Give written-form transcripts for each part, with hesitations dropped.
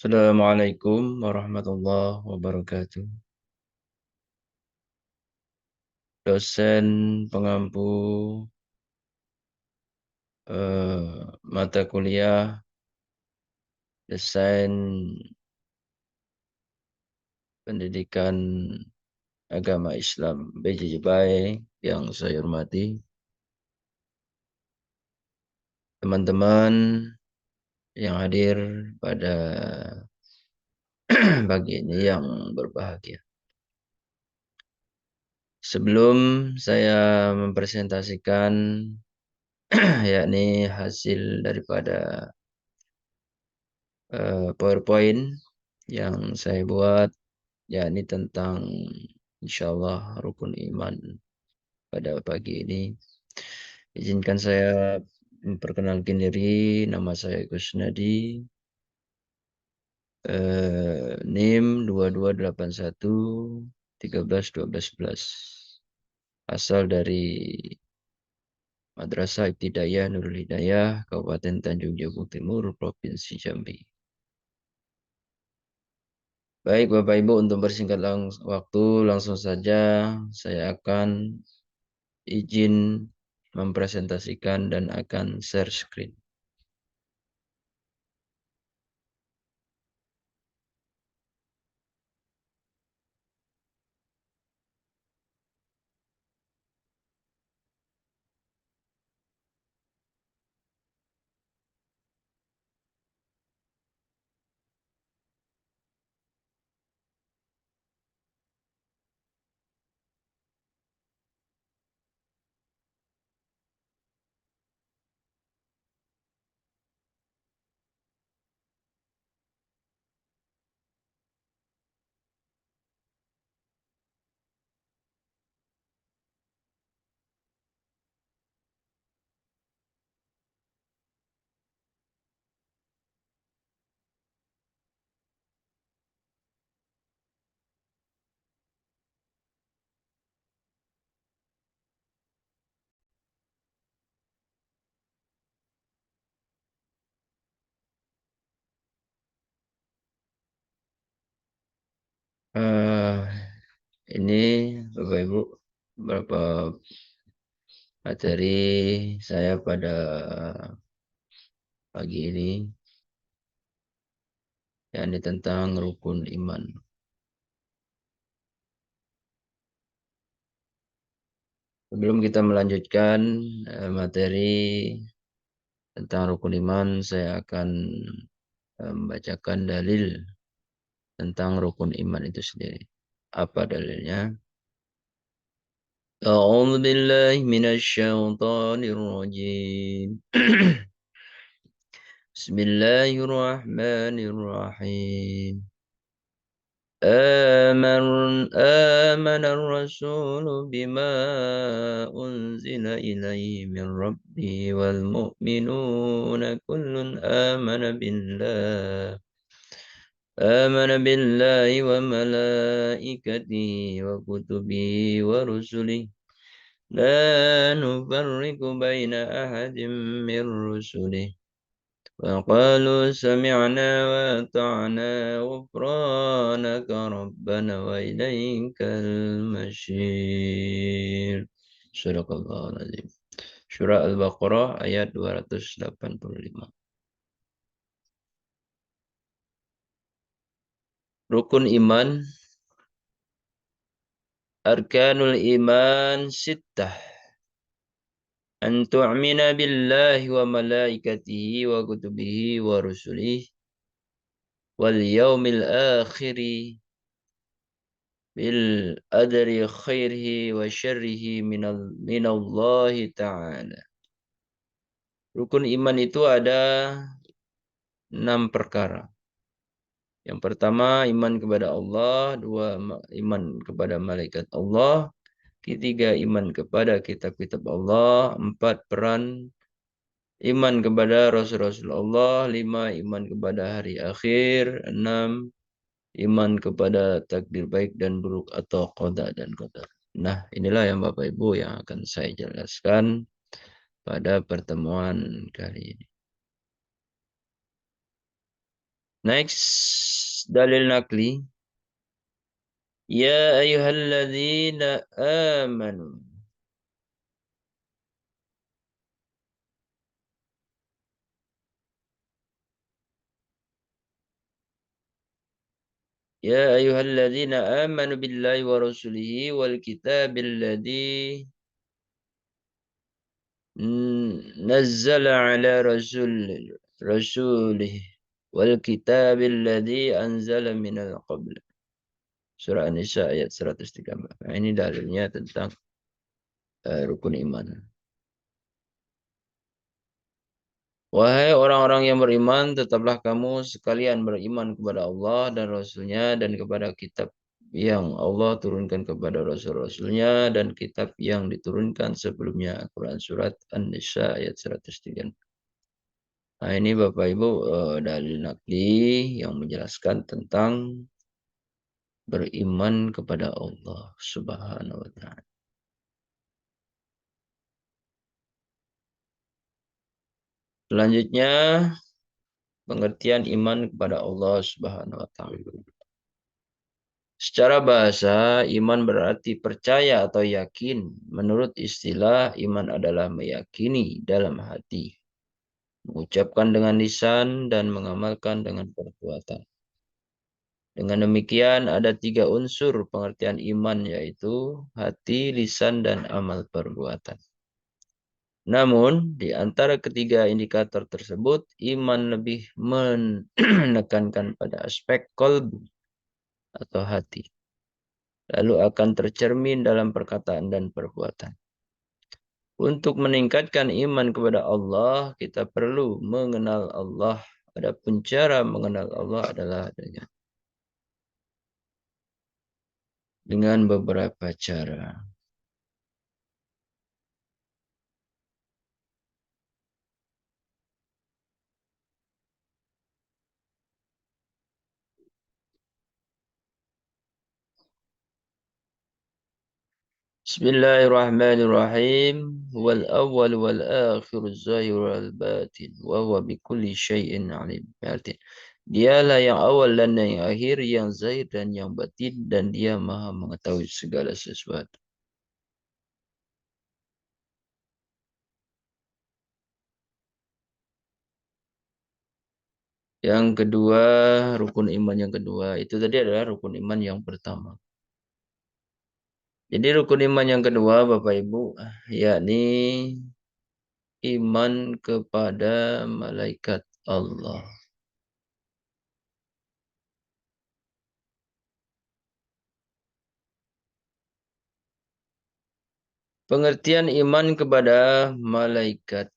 Assalamualaikum warahmatullahi wabarakatuh. Dosen pengampu mata kuliah Desain Pendidikan Agama Islam BJJPAI yang saya hormati, teman-teman yang hadir pada pagi ini yang berbahagia. Sebelum saya mempresentasikan yakni hasil daripada PowerPoint yang saya buat, yakni tentang insyaallah rukun iman pada pagi ini. Izinkan saya memperkenalkan diri, nama saya Kusnadi, NIM 2281 13 12 11, asal dari Madrasah Ibtidaiyah Nurul Hidayah, Kabupaten Tanjung Jabung Timur, Provinsi Jambi. Baik Bapak Ibu, untuk bersingkat waktu, langsung saja saya akan izin mempresentasikan dan akan share screen. Eh, ini Bapak Ibu, beberapa materi saya pada pagi ini, yakni tentang rukun iman. Sebelum kita melanjutkan materi tentang rukun iman, saya akan membacakan dalil tentang rukun iman itu sendiri. Apa dalilnya? A'udzu billahi minasy syaithanir rajim. Bismillahirrahmanirrahim. آمن الرسول بما أنزل إليه من ربه والمؤمنون كل آمن بالله وملائكته وكتبه ورسله لا نفرق بين أحد من رسله وقالوا سمعنا وأطعنا غفرانك ربنا وإليك المصير. Surah Al-Azim. Surah Al-Baqarah ayat 285. Rukun iman, arkanul iman sittah. An tu'mina billahi wa malaikatihi wa kutubihi wa rusulihi wal yaumil akhiri bil adri khairihi wa syarrihi minallahi ta'ala. Rukun iman itu ada 6 perkara. Yang pertama, iman kepada Allah. Dua, iman kepada malaikat Allah. Ketiga, iman kepada kitab-kitab Allah. 4, peran iman kepada Rasul-Rasul Allah. 5, iman kepada hari akhir. 6, iman kepada takdir baik dan buruk atau qada dan qadar. Nah, inilah yang Bapak Ibu yang akan saya jelaskan pada pertemuan kali ini. Next, dalil nakli. Ya ayyuhalladzina amanu. Ya ayyuhalladzina amanu billahi wa rasulihi wal kitabil ladzi nazzala ala rasulih wal kitabil ladzi anzala minal qabl. Surah An-Nisa ayat 113. Nah, ini dalilnya tentang rukun iman. Wahai orang-orang yang beriman, tetaplah kamu sekalian beriman kepada Allah dan Rasul-Nya dan kepada kitab yang Allah turunkan kepada Rasul-Rasulnya dan kitab yang diturunkan sebelumnya. Quran Surat An-Nisa ayat 103. Nah ini Bapak Ibu dalil nakli yang menjelaskan tentang beriman kepada Allah Subhanahu wa Ta'ala. Selanjutnya pengertian iman kepada Allah Subhanahu wa Ta'ala. Secara bahasa, iman berarti percaya atau yakin. Menurut istilah, iman adalah meyakini dalam hati, mengucapkan dengan lisan, dan mengamalkan dengan perbuatan. Dengan demikian, ada 3 unsur pengertian iman, yaitu hati, lisan, dan amal perbuatan. Namun, di antara ketiga indikator tersebut, iman lebih menekankan pada aspek kolbu atau hati, lalu akan tercermin dalam perkataan dan perbuatan. Untuk meningkatkan iman kepada Allah, kita perlu mengenal Allah. Adapun cara mengenal Allah adalah dengan beberapa cara. Bismillahirrahmanirrahim. Wal awwal wal akhir zahir wal batin wa huwa bikulli syai'in alim. Berarti dialah yang awal dan yang akhir, yang zahir dan yang batin, dan dia maha mengetahui segala sesuatu. Yang kedua, rukun iman yang kedua, itu tadi adalah rukun iman yang pertama. Jadi rukun iman yang kedua, Bapak Ibu, yakni iman kepada malaikat Allah. Pengertian iman kepada malaikat,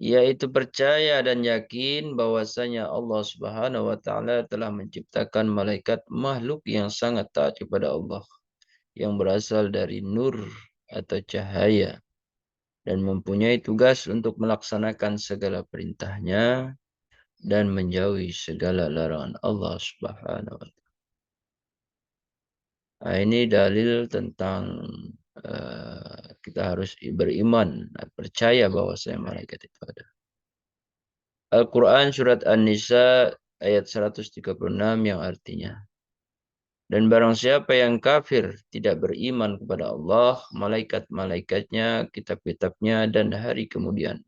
yaitu percaya dan yakin bahwasanya Allah Subhanahu wa Ta'ala telah menciptakan malaikat, makhluk yang sangat taat kepada Allah, yang berasal dari nur atau cahaya, dan mempunyai tugas untuk melaksanakan segala perintahnya dan menjauhi segala larangan Allah Subhanahu wa Ta'ala. Nah, ini dalil tentang kita harus beriman, percaya bahwa malaikat itu ada. Al-Quran Surat An-Nisa ayat 136 yang artinya, dan barang siapa yang kafir tidak beriman kepada Allah, malaikat-malaikatnya, kitab-kitabnya, dan hari kemudian,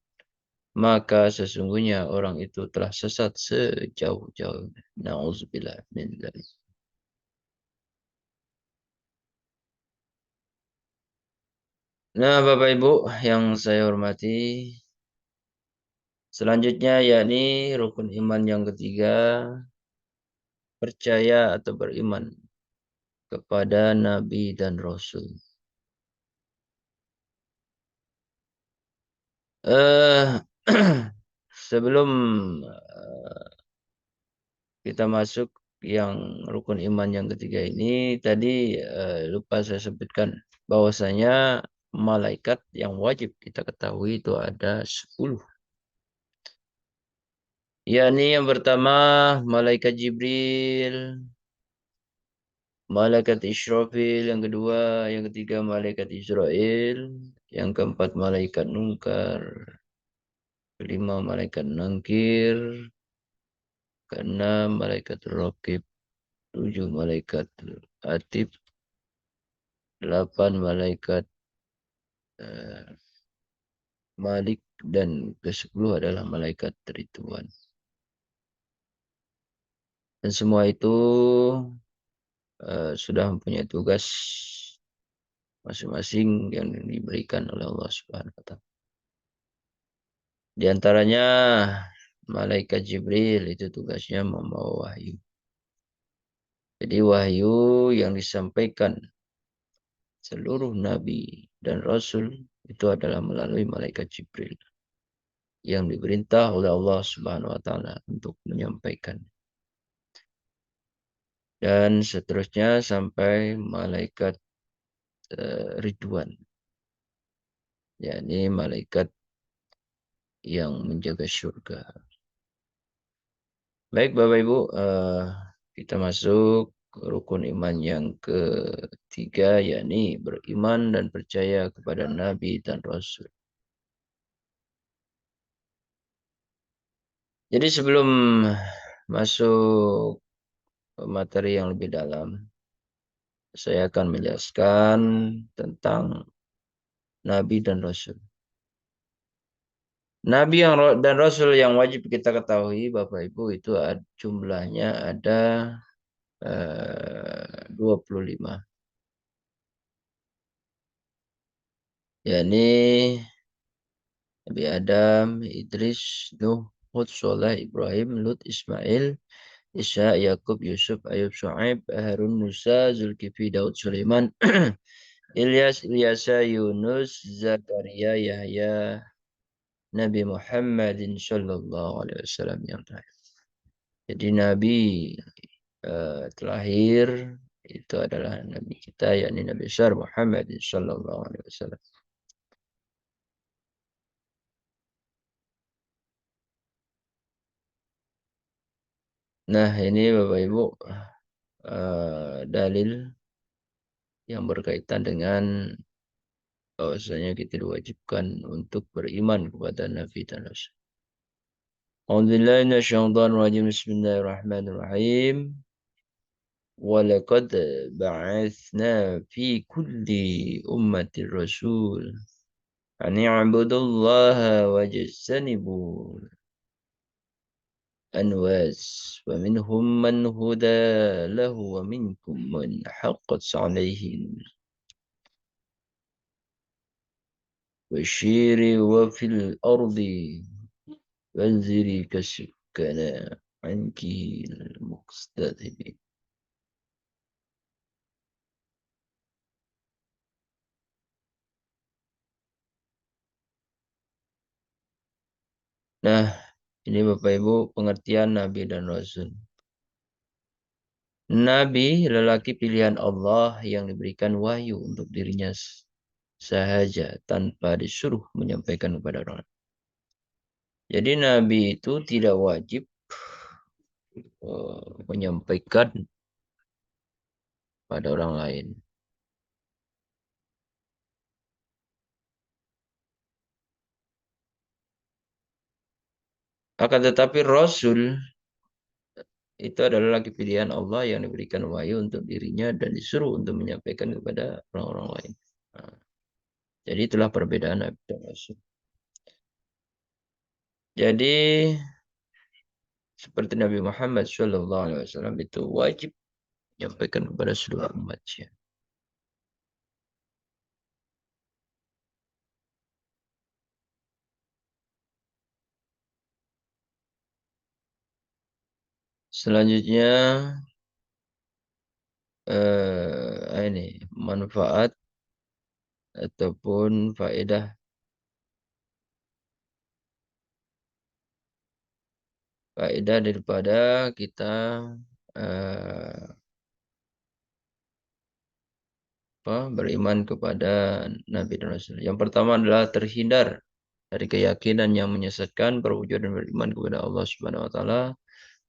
maka sesungguhnya orang itu telah sesat sejauh-jauhnya. Na'udzubillah min dzalik. Nah, Bapak Ibu yang saya hormati, selanjutnya yakni rukun iman yang ketiga, percaya atau beriman kepada Nabi dan Rasul. Eh, sebelum kita masuk yang rukun iman yang ketiga ini, tadi lupa saya sebutkan bahwasanya malaikat yang wajib kita ketahui itu ada 10. Yakni yang pertama malaikat Jibril, malaikat Israfil, yang kedua, yang ketiga malaikat Israel, yang keempat malaikat Munkar, kelima malaikat Nangkir, keenam malaikat Raqib, 7 malaikat Atib, 8 malaikat eh, Malik, dan ke-10 adalah malaikat Ridwan. Dan semua itu sudah mempunyai tugas masing-masing yang diberikan oleh Allah Subhanahu wa taala. Di antaranya malaikat Jibril itu tugasnya membawa wahyu. Jadi wahyu yang disampaikan seluruh nabi dan rasul itu adalah melalui malaikat Jibril yang diperintah oleh Allah Subhanahu wa taala untuk menyampaikan. Dan seterusnya sampai malaikat Ridwan, yakni malaikat yang menjaga surga. Baik Bapak Ibu, kita masuk ke rukun iman yang ketiga, yakni beriman dan percaya kepada Nabi dan Rasul. Jadi sebelum masuk ke materi yang lebih dalam, saya akan menjelaskan tentang Nabi dan Rasul. Nabi dan Rasul yang wajib kita ketahui, Bapak Ibu, itu jumlahnya ada 25. Yakni Nabi Adam, Idris, Nuh, Hud, Soleh, Ibrahim, Lut, Ismail, Isa, Yakub, Yusuf, Ayub, Shu'aib, Harun, Musa, Zulkifli, Daud, Sulaiman, Ilyas, Ilyasa, Yunus, Zakaria, Yahya, Nabi Muhammadin Sallallahu Alaihi Wasallam yang terakhir. Jadi Nabi terakhir itu adalah Nabi kita, yakni Nabi besar Muhammad Sallallahu Alaihi Wasallam. Nah ini Bapak Ibu dalil yang berkaitan dengan bahwasanya kita diwajibkan untuk beriman kepada Nabi dan Rasul. Bismillahirrahmanirrahim. وَلَقَدْ بَعَثْنَا فِي كُلِّ أُمَّةٍ رَسُولًا أَنِ اعْبُدُوا اللَّهَ وَاجْتَنِبُوا الْأَنْوَاسَ وَمِنْهُمْ مَنْ هُدَى لَهُ وَمِنْهُمْ مَنْ حَقَّتْ عَلَيْهِ وَشِيرِ وَفِي الْأَرْضِ وَانْذِرِ كَسُكَّنَ عَنْكِ الْمُقْتَدِرِينَ. Nah, ini Bapak Ibu pengertian Nabi dan Rasul. Nabi lelaki pilihan Allah yang diberikan wahyu untuk dirinya sahaja tanpa disuruh menyampaikan kepada orang. Jadi Nabi itu tidak wajib menyampaikan pada orang lain. Akan tetapi Rasul itu adalah lagi pilihan Allah yang diberikan wahyu untuk dirinya dan disuruh untuk menyampaikan kepada orang-orang lain. Nah, jadi itulah perbedaan Nabi dan Rasul. Jadi seperti Nabi Muhammad SAW itu wajib menyampaikan kepada seluruh umatnya. Selanjutnya ini manfaat ataupun faedah daripada kita eh, beriman kepada Nabi dan Rasul. Yang pertama adalah terhindar dari keyakinan yang menyesatkan, berwujud dan beriman kepada Allah Subhanahu wa taala,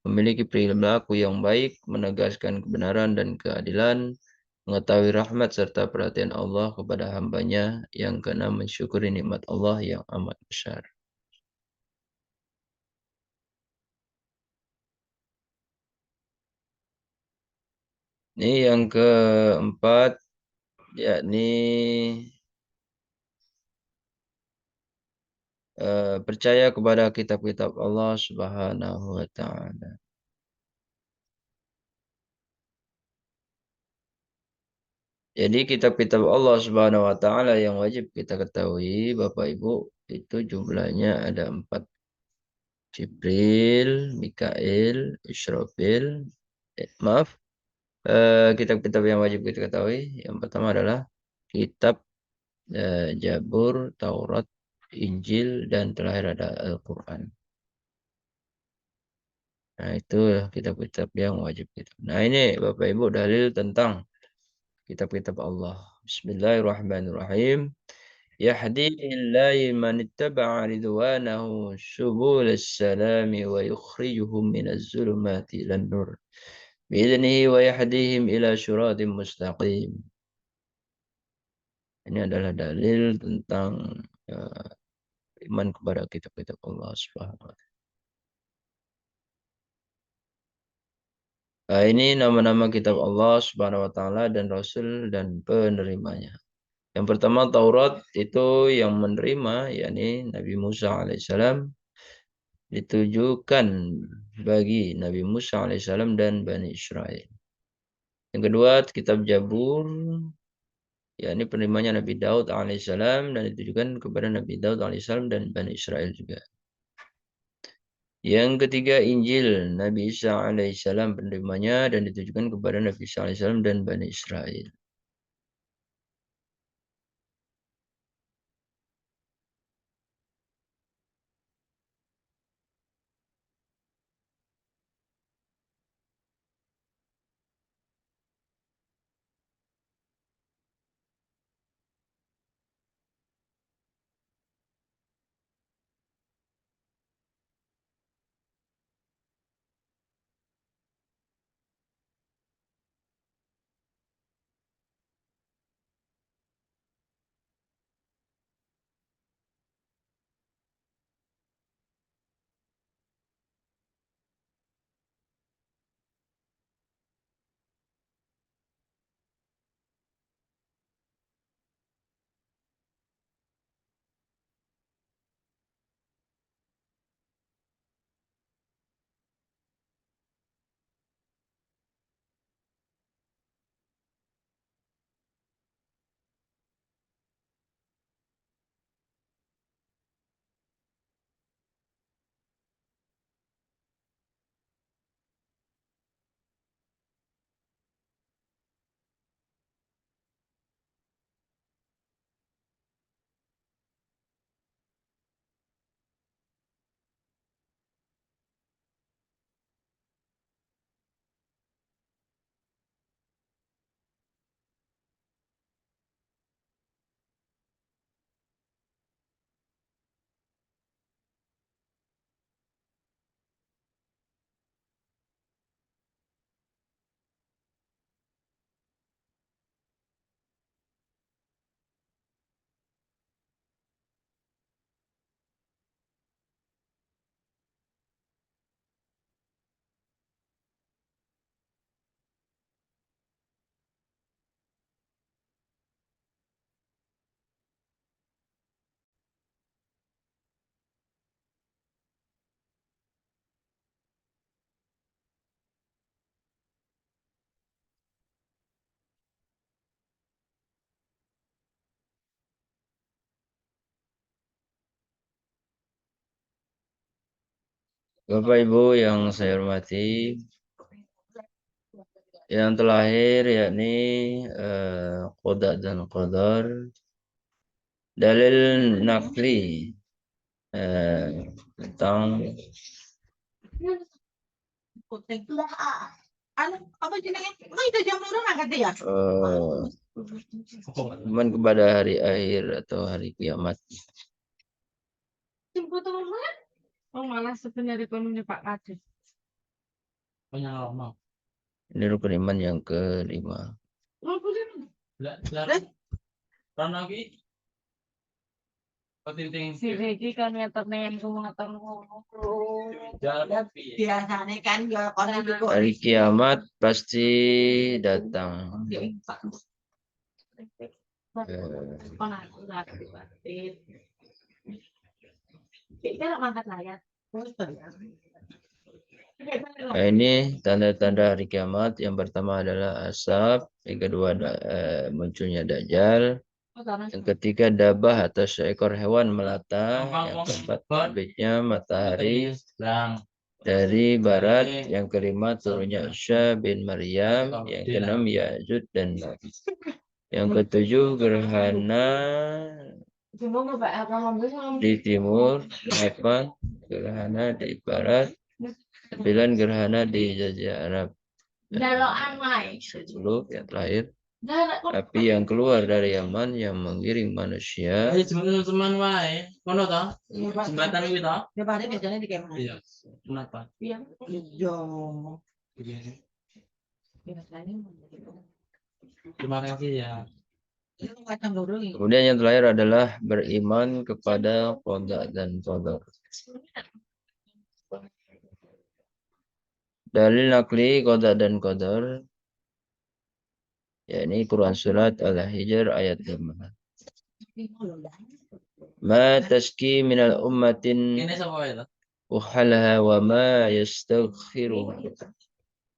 memiliki perilaku yang baik, menegaskan kebenaran dan keadilan, mengetahui rahmat serta perhatian Allah kepada hambanya. Yang keenam, mensyukuri nikmat Allah yang amat besar. Ini yang keempat, yakni percaya kepada kitab-kitab Allah Subhanahu wa taala. Jadi kitab-kitab Allah Subhanahu wa taala yang wajib kita ketahui, Bapak Ibu, itu jumlahnya ada empat. Jibril, Mikail, Israfil. Maaf, kitab-kitab yang wajib kita ketahui. Yang pertama adalah kitab Jabur, Taurat, Injil, dan terakhir ada Al-Quran. Nah, itu kitab-kitab yang wajib kita. Nah, ini Bapak Ibu dalil tentang kitab-kitab Allah. Bismillahirrahmanirrahim. Yahdi illahi man ittaba'a ridwanahu subul salami wa yukhrijuhum minaz zulumati ilan nur. Biidnihi wa yahdihim ila syuratim mustaqim. Ini adalah dalil tentang iman kepada kitab-kitab Allah Subhanahu wa taala. Nah, ini nama-nama kitab Allah Subhanahu wa taala dan Rasul dan penerimanya. Yang pertama Taurat itu yang menerima, yakni Nabi Musa alaihissalam, ditujukan bagi Nabi Musa alaihissalam dan Bani Israel. Yang kedua kitab Jabur, yakni penerimanya Nabi Daud alaihissalam dan ditujukan kepada Nabi Daud alaihissalam dan Bani Israel juga. Yang ketiga Injil Nabi Isa alaihissalam penerimanya dan ditujukan kepada Nabi Isa alaihissalam dan Bani Israel. Bapak Ibu yang saya hormati, yang terakhir yakni qada dan qadar, dalil nakli tentang iman kepada hari akhir atau hari kiamat. Oh, malah sebenarnya ekonomi Pak Kades. Ini rukun iman yang kelima. Si Riki kan ngetenen ngoten ngono. Biasanya kan ya kono iku. Hari kiamat pasti datang. Kon aku ngerti pasti. Kita mangkat layar. Nah, ini tanda-tanda hari kiamat. Yang pertama adalah asap, yang kedua munculnya Dajjal, yang ketiga dabah atau seekor hewan melata, yang keempat terbitnya matahari dari barat, yang kelima turunnya Isa bin Maryam, yang keenam Ya'juj dan Ma'juj, yang ketujuh gerhana di timur, 8 gerhana di barat, 9 gerhana di Jazirah Arab. 10 yang terakhir api yang keluar dari Yaman yang menggiring manusia. Teman-teman wae, kono to? Jembatan kuwi to? Jembatan biasanya di kemana? Iya. Kenapa? Iya. Terima kasih ya. Kemudian yang terakhir adalah beriman kepada qada dan qadar. Dalil nakli qada dan qadar, yakni Quran surat Al-Hijr ayat 5. Ma taski minal ummatin Ini sama ya. uhalaha wa ma yastaghfiru.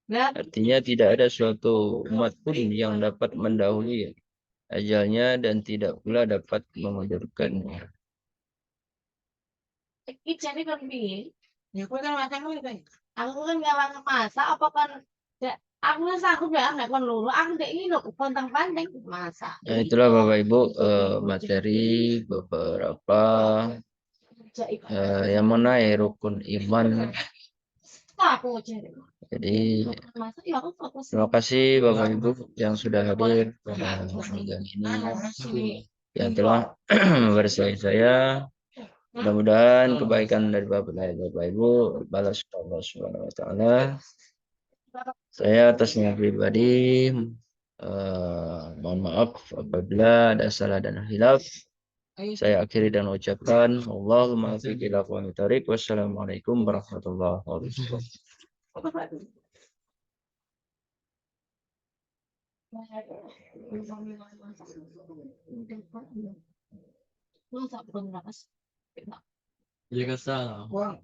Artinya tidak ada suatu umat pun yang dapat mendahului ajalnya dan tidak pula dapat mengundurkannya. Iki jane kan piye? Ya kowe kan masak kuwi kan. Aku kan gak masak apa kan aku kan sanggup ya nek kon loro aku dek ini lho pontang panting masak. Nah, itulah Bapak Ibu materi beberapa yang mengenai rukun iman. Aku jadi. Jadi Masak ya aku fokus. terima kasih Bapak Ibu yang sudah hadir pada sidang ini, yang telah membersamai saya. Mudah-mudahan kebaikan dari Bapak Ibu balas Allah Subhanahu wa taala. Saya atas nama pribadi mohon maaf apabila ada salah dan hilaf. Saya akhiri dan ucapkan Allahumma fiq ila aqwamit thariq. Wassalamualaikum warahmatullahi wabarakatuh. Masak beras. Ya kesal. Oh.